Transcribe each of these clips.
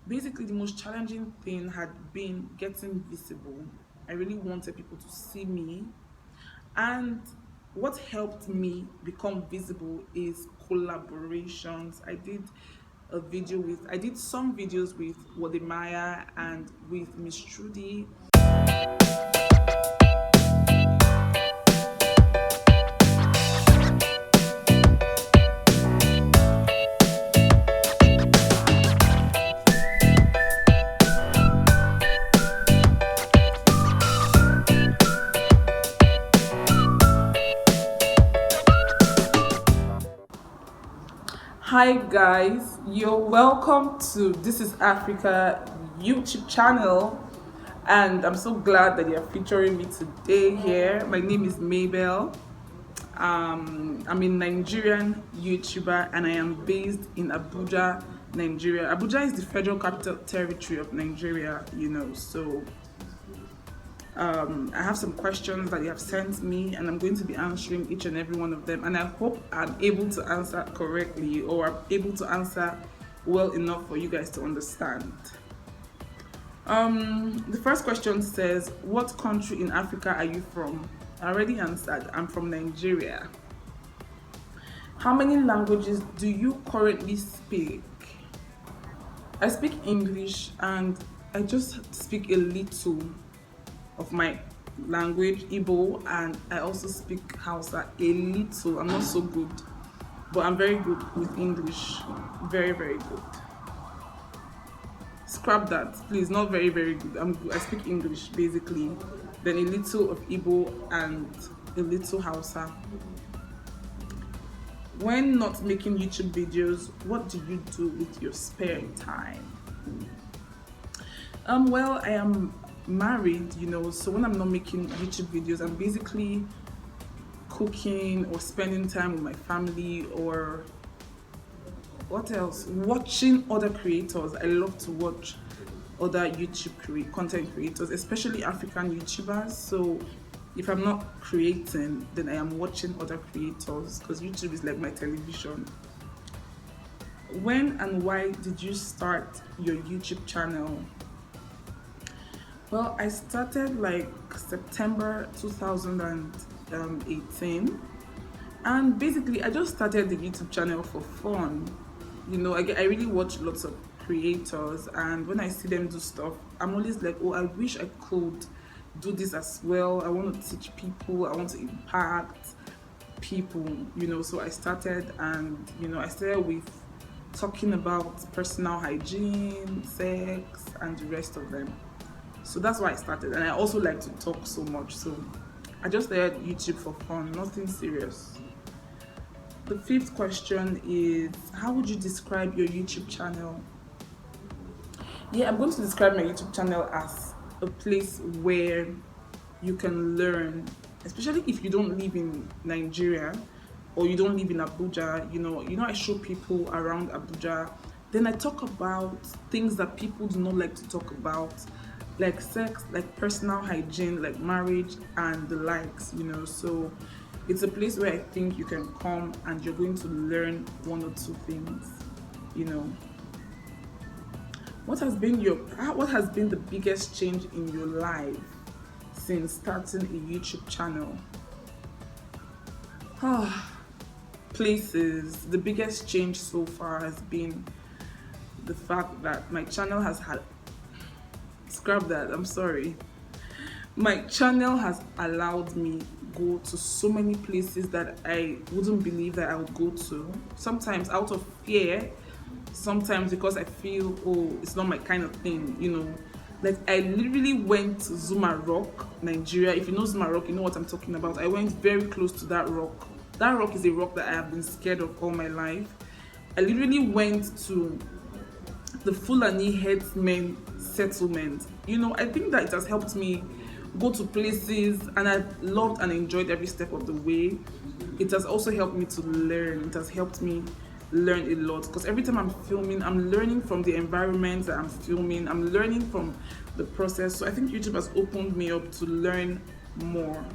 Basically, the most challenging thing had been getting visible. I really wanted people to see me. And what helped me become visible is collaborations. I did some videos with Wodemaya and with Miss Trudy. Hi guys, you're welcome to This is Africa YouTube channel, and I'm so glad that you're featuring me today here. My name is Mabel. I'm a Nigerian YouTuber and I am based in Abuja, Nigeria. Abuja is the federal capital territory of Nigeria, so I have some questions that you have sent me, and I'm going to be answering each and every one of them. And I hope I'm able to answer correctly, or I'm able to answer well enough for you guys to understand. The first question says, "What country in Africa are you from?" I already answered. I'm from Nigeria. How many languages do you currently speak? I speak English and I just speak a little of my language, Igbo, and I also speak Hausa a little. I'm not so good, but I'm very good with English. Very, very good. Scrap that, please. Not very, very good. I speak English basically, then a little of Igbo and a little Hausa. When not making YouTube videos, what do you do with your spare time? Well, I am married, so when I'm not making YouTube videos, I'm basically cooking or spending time with my family, or what else? Watching other creators. I love to watch other content creators, especially African YouTubers. So if I'm not creating, then I am watching other creators, because YouTube is like my television. When and why did you start your YouTube channel? Well, I started like September 2018, and basically I just started the YouTube channel for fun. I really watch lots of creators, and when I see them do stuff, I'm always like, oh, I wish I could do this as well. I want to teach people, I want to impact people, so I started, and I started with talking about personal hygiene, sex, and the rest of them. So that's why I started, and I also like to talk so much, so I just started YouTube for fun, nothing serious. The fifth question is, how would you describe your YouTube channel? Yeah, I'm going to describe my YouTube channel as a place where you can learn, especially if you don't live in Nigeria or you don't live in Abuja. I show people around Abuja. Then I talk about things that people do not like to talk about, like sex, like personal hygiene, like marriage, and the likes. So it's a place where I think you can come and you're going to learn one or two things. What has been the biggest change in your life since starting a YouTube channel? Places. The biggest change so far has been the fact that my channel has had, scrap that, I'm sorry. My channel has allowed me go to so many places that I wouldn't believe that I would go to. Sometimes out of fear, sometimes because I feel, oh, it's not my kind of thing, Like, I literally went to Zuma Rock, Nigeria. If you know Zuma Rock, you know what I'm talking about. I went very close to that rock. That rock is a rock that I have been scared of all my life. I literally went to the Fulani headsmen settlement. I think that it has helped me go to places, and I've loved and enjoyed every step of the way. It has also helped me to learn. It has helped me learn a lot, because every time I'm filming, I'm learning from the environment that I'm filming. I'm learning from the process. So I think YouTube has opened me up to learn more.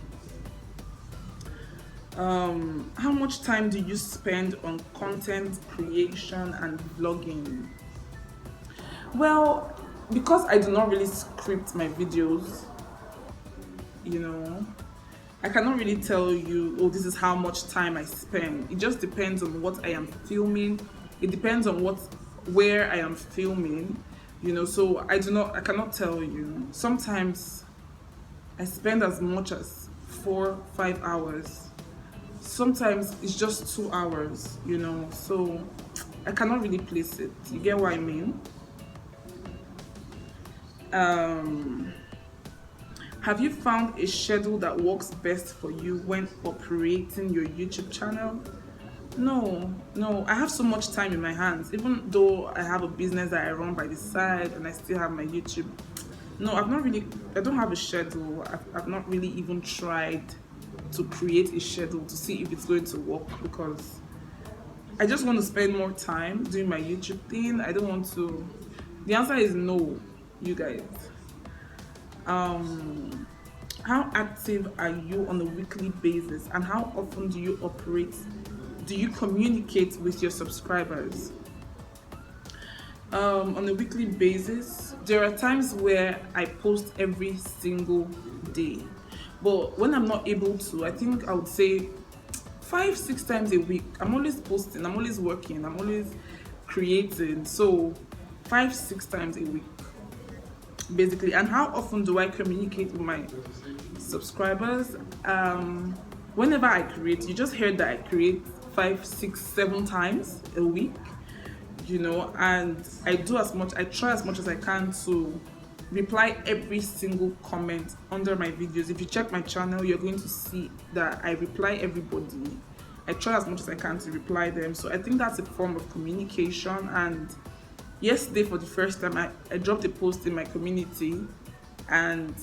How much time do you spend on content creation and vlogging? Well, because I do not really script my videos, you know, I cannot really tell you, oh, this is how much time I spend. It just depends on what I am filming. It depends on where I am filming, so I cannot tell you. Sometimes I spend as much as 4, 5 hours. Sometimes it's just 2 hours, so I cannot really place it. You get what I mean? Um, have you found a schedule that works best for you when operating your YouTube channel? No, no, I have so much time in my hands. Even though I have a business that I run by the side and I still have my YouTube. No, I don't have a schedule. I've not really even tried to create a schedule to see if it's going to work, because I just want to spend more time doing my YouTube thing. I don't want to. The answer is no, you guys. How active are you on a weekly basis, and how often do you communicate with your subscribers? On a weekly basis, there are times where I post every single day, but when I'm not able to, I think I would say 5, 6 times a week. I'm always posting, I'm always working, I'm always creating, so 5, 6 times a week basically. And how often do I communicate with my subscribers? Whenever I create, you just heard that I create 5, 6, 7 times a week, and I try as much as I can to reply every single comment under my videos. If you check my channel, you're going to see that I reply everybody. I try as much as I can to reply them, so I think that's a form of communication. And yesterday, for the first time, I dropped a post in my community, and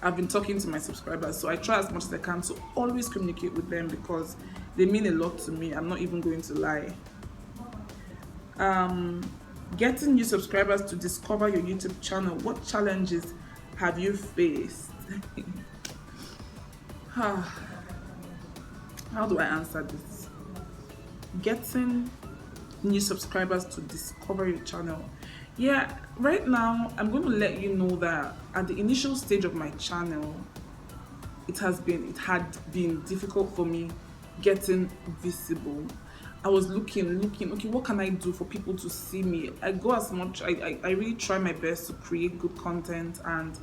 I've been talking to my subscribers, so I try as much as I can to always communicate with them because they mean a lot to me. I'm not even going to lie. Getting new subscribers to discover your YouTube channel, what challenges have you faced? How do I answer this? Getting new subscribers to discover your channel. Yeah, right now I'm going to let you know that at the initial stage of my channel, it had been difficult for me getting visible. I was looking, okay, what can I do for people to see me? I really try my best to create good content, and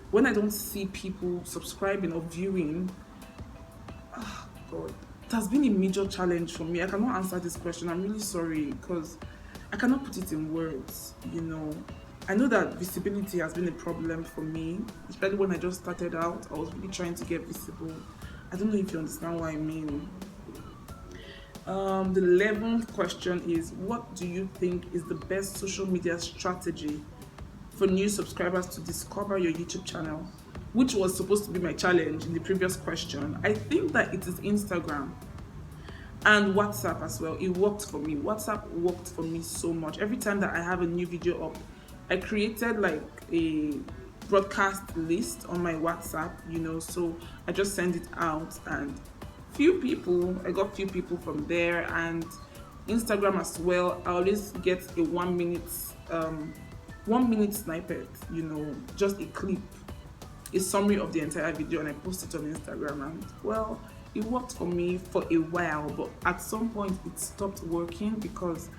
when I don't see people subscribing or viewing, oh God, it has been a major challenge for me. I cannot answer this question. I'm really sorry, because I cannot put it in words, I know that visibility has been a problem for me, especially when I just started out. I was really trying to get visible. I don't know if you understand what I mean. The 11th question is, what do you think is the best social media strategy for new subscribers to discover your YouTube channel? Which was supposed to be my challenge in the previous question. I think that it is Instagram and WhatsApp as well. It worked for me. WhatsApp worked for me so much. Every time that I have a new video up, I created like a broadcast list on my WhatsApp, so I just send it out, and I got few people from there. And Instagram as well, I always get a 1 minute snippet, just a clip, a summary of the entire video, and I post it on Instagram. And well, it worked for me for a while, but at some point it stopped working because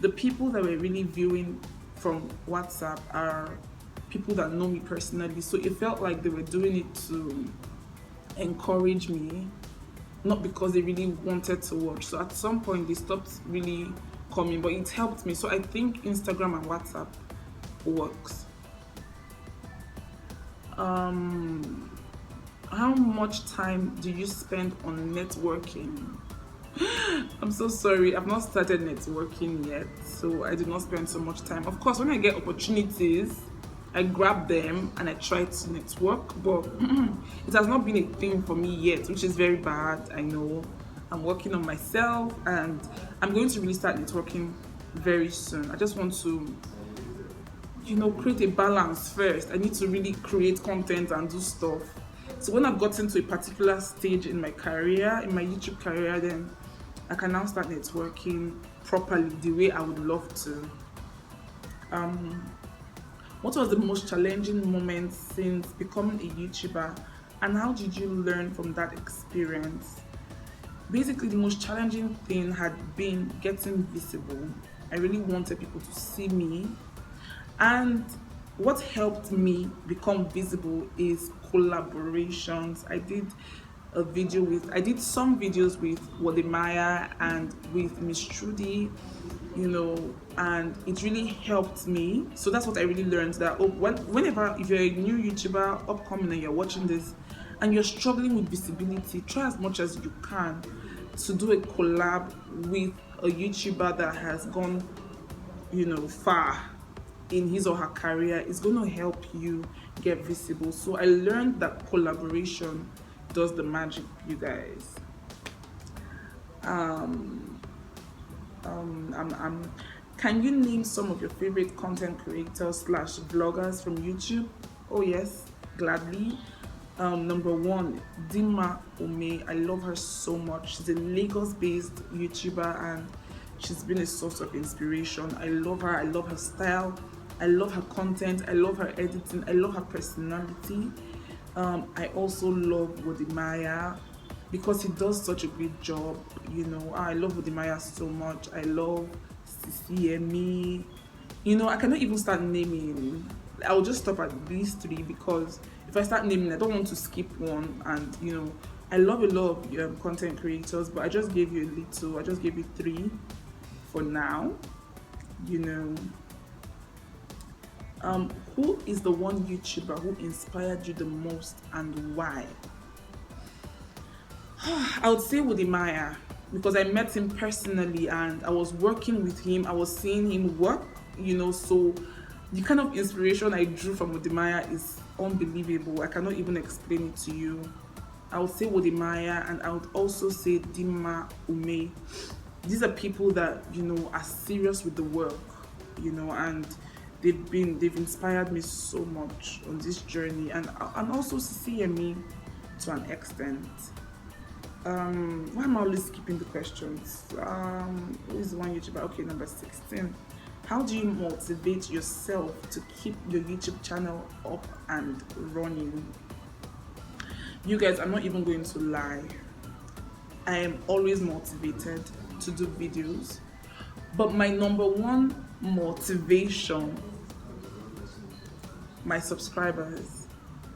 the people that were really viewing from WhatsApp are people that know me personally, so it felt like they were doing it to encourage me, not because they really wanted to watch. So at some point they stopped really coming, but it helped me. So I think Instagram and WhatsApp works. How much time do you spend on networking? I'm so sorry, I've not started networking yet, so I do not spend so much time. Of course, when I get opportunities, I grab them and I try to network, but it has not been a thing for me yet, which is very bad. I know. I'm working on myself, and I'm going to really start networking very soon. I just want to create a balance first. I need to really create content and do stuff. So when I've gotten to a particular stage in my career, in my YouTube career, then I can now start networking properly the way I would love to. What was the most challenging moment since becoming a YouTuber, and how did you learn from that experience? Basically, the most challenging thing had been getting visible. I really wanted people to see me, and what helped me become visible is collaborations. I did some videos with Wodemaya and with Miss Trudy, and it really helped me. So that's what I really learned, that whenever, if you're a new YouTuber upcoming and you're watching this and you're struggling with visibility, try as much as you can to do a collab with a YouTuber that has gone, far in his or her career. Is going to help you get visible. So I learned that collaboration does the magic, you guys. Can you name some of your favorite content creators / vloggers from YouTube? Oh yes, gladly. Number one, Zuma Rock. I love her so much. She's a Lagos-based YouTuber and she's been a source of inspiration. I love her. I love her style. I love her content. I love her editing. I love her personality. I also love Wodemaya because he does such a great job. I love Wodemaya so much. I love CCME. I cannot even start naming. I'll just stop at these three because if I start naming, I don't want to skip one. And I love a lot of content creators, but I just gave you a little. I just gave you three for now. Who is the one YouTuber who inspired you the most and why? I would say Wodemaya, because I met him personally and I was working with him. I was seeing him work, so the kind of inspiration I drew from Wodemaya is unbelievable. I cannot even explain it to you. I would say Wodemaya, and I would also say Zuma Rock. These are people that are serious with the work, and they've inspired me so much on this journey, and also CCME to an extent. Why am I always skipping the questions? Who is the one YouTuber? Okay, number 16. How do you motivate yourself to keep your YouTube channel up and running? You guys, I'm not even going to lie. I am always motivated to do videos, but my number one motivation, my subscribers.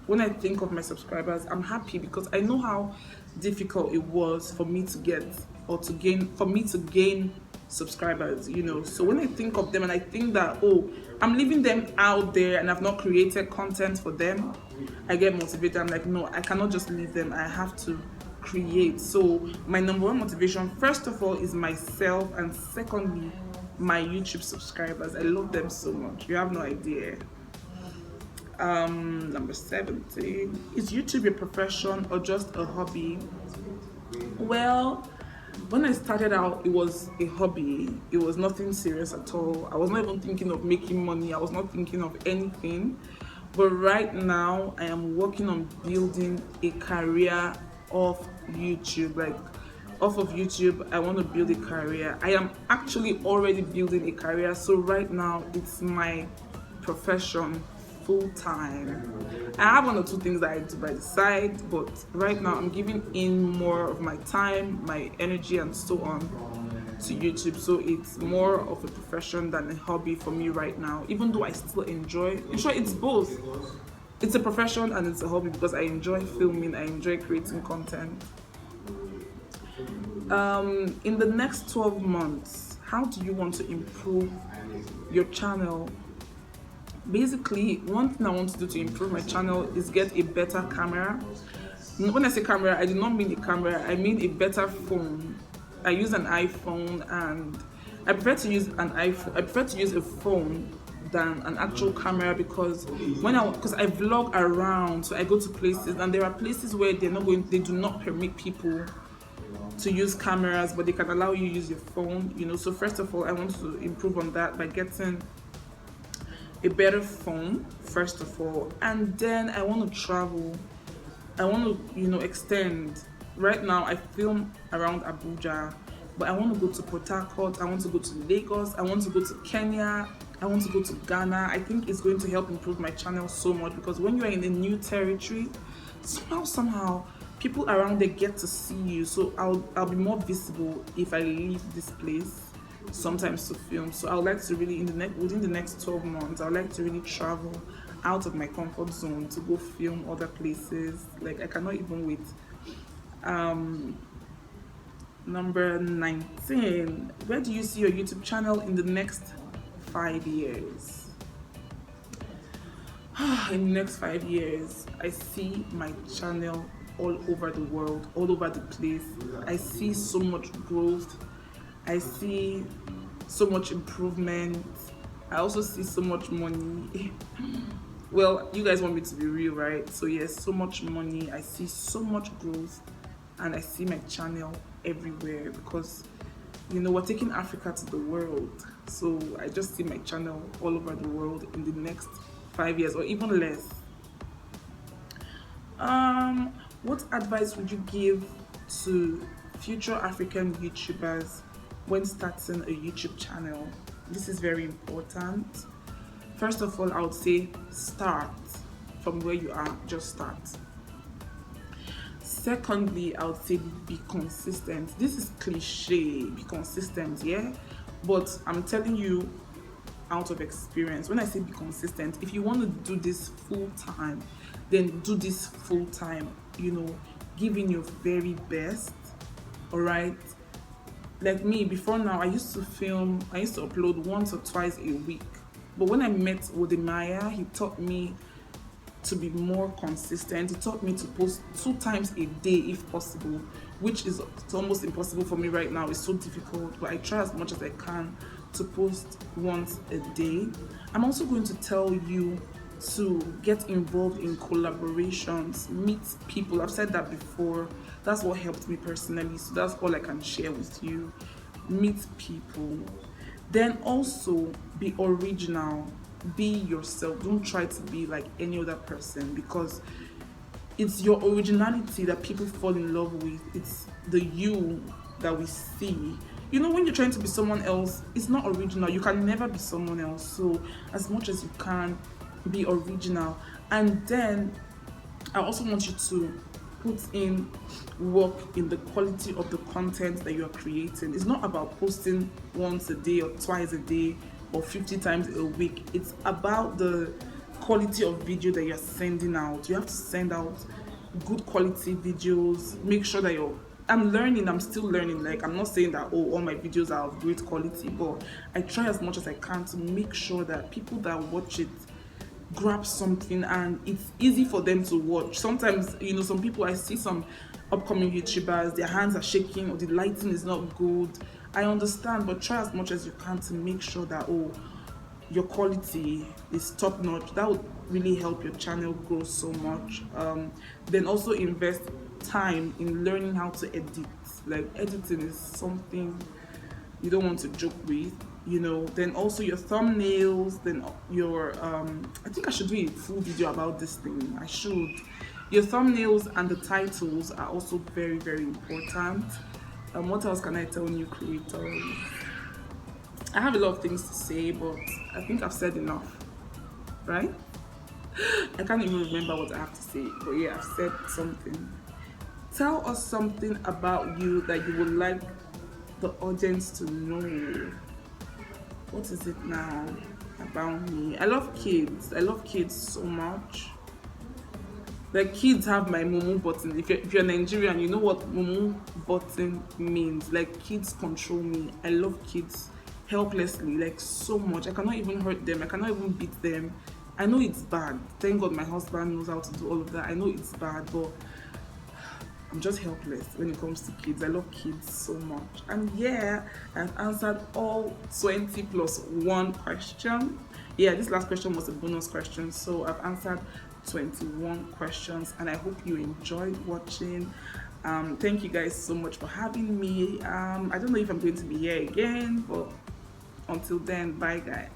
When I think of my subscribers, I'm happy because I know how difficult it was for me to gain subscribers, So when I think of them and I think that, I'm leaving them out there and I've not created content for them, I get motivated. I'm like, no, I cannot just leave them. I have to create. So my number one motivation, first of all, is myself, and secondly, my YouTube subscribers. I love them so much. You have no idea. Number 17. Is YouTube your profession or just a hobby? Well, when I started out, it was a hobby. It was nothing serious at all. I was not even thinking of making money. I was not thinking of anything. But right now, I am working on building a career off YouTube. Off of YouTube, I want to build a career. I am actually already building a career. So right now, it's my profession full time. I have one or two things that I do by the side, but right now I'm giving in more of my time, my energy, and so on to YouTube. So it's more of a profession than a hobby for me right now, even though I still enjoy. I'm sure it's both. It's a profession and it's a hobby because I enjoy filming, I enjoy creating content. In the next 12 months, how do you want to improve your channel? Basically, one thing I want to do to improve my channel is get a better camera. When I say camera, I do not mean a camera, I mean a better phone. I use an iPhone and I prefer to use a phone than an actual camera because I vlog around, so I go to places and there are places where they do not permit people to use cameras, but they can allow you to use your phone, So first of all, I want to improve on that by getting a better phone, first of all, and then I want to travel. I want to, extend. Right now, I film around Abuja, but I want to go to Port Harcourt, I want to go to Lagos, I want to go to Kenya, I want to go to Ghana. I think it's going to help improve my channel so much, because when you are in a new territory, somehow people around there get to see you. So I'll be more visible if I leave this place sometimes to film. So I would like to really within the next 12 months, I would like to really travel out of my comfort zone to go film other places. Like, I cannot even wait. Number 19, where do you see your YouTube channel in the next 5 years? In the next 5 years, I see my channel all over the world, all over the place. I see so much growth. I see so much improvement. I also see so much money. Well, you guys want me to be real, right? So yes, so much money. I see so much growth, and I see my channel everywhere, because we're taking Africa to the world. So I just see my channel all over the world in the next 5 years, or even less. What advice would you give to future African YouTubers when starting a YouTube channel? This is very important. First of all, I would say start from where you are. Just start. Secondly, I would say be consistent. This is cliche, be consistent, yeah? But I'm telling you out of experience, when I say be consistent, if you want to do this full time, then do this full time, give in your very best, all right? Like me, before now, I used to upload once or twice a week. But when I met Wodemaya, he taught me to be more consistent. He taught me to post 2 times a day if possible, which is almost impossible for me right now. It's so difficult, but I try as much as I can to post once a day. I'm also going to tell you to get involved in collaborations, meet people. I've said that before. That's what helped me personally, so that's all I can share with you. Meet people. Then also be original. Be yourself. Don't try to be like any other person, because it's your originality that people fall in love with. It's the you that we see. When you're trying to be someone else, it's not original. You can never be someone else. So as much as you can, be original. And then I also want you to put in work in the quality of the content that you're creating. It's not about posting once a day or twice a day or 50 times a week. It's about the quality of video that you're sending out. You have to send out good quality videos. Make sure that I'm still learning. Like, I'm not saying that all my videos are of great quality, but I try as much as I can to make sure that people that watch it grab something and it's easy for them to watch. Sometimes, some people, I see some upcoming YouTubers, their hands are shaking or the lighting is not good. I understand, but try as much as you can to make sure that your quality is top notch. That would really help your channel grow so much. Then also invest time in learning how to edit. Like, editing is something you don't want to joke with. Then also your thumbnails, then your I think I should do a full video about this thing. I should. Your thumbnails and the titles are also very, very important. What else can I tell new creators? I have a lot of things to say, but I think I've said enough, right? I can't even remember what I have to say, but yeah, I've said something. Tell us something about you that you would like the audience to know. What is it now about me? I love kids. I love kids so much. Like, kids have my mumu button. If you're Nigerian, you know what mumu button means. Like, kids control me. I love kids helplessly, like, so much. I cannot even hurt them. I cannot even beat them. I know it's bad. Thank God my husband knows how to do all of that. I know it's bad, but I'm just helpless when it comes to kids. I love kids so much. And yeah, I've answered all 20 plus 1 question. Yeah, this last question was a bonus question, so I've answered 21 questions, and I hope you enjoyed watching. Thank you guys so much for having me. I don't know if I'm going to be here again, but until then, bye guys.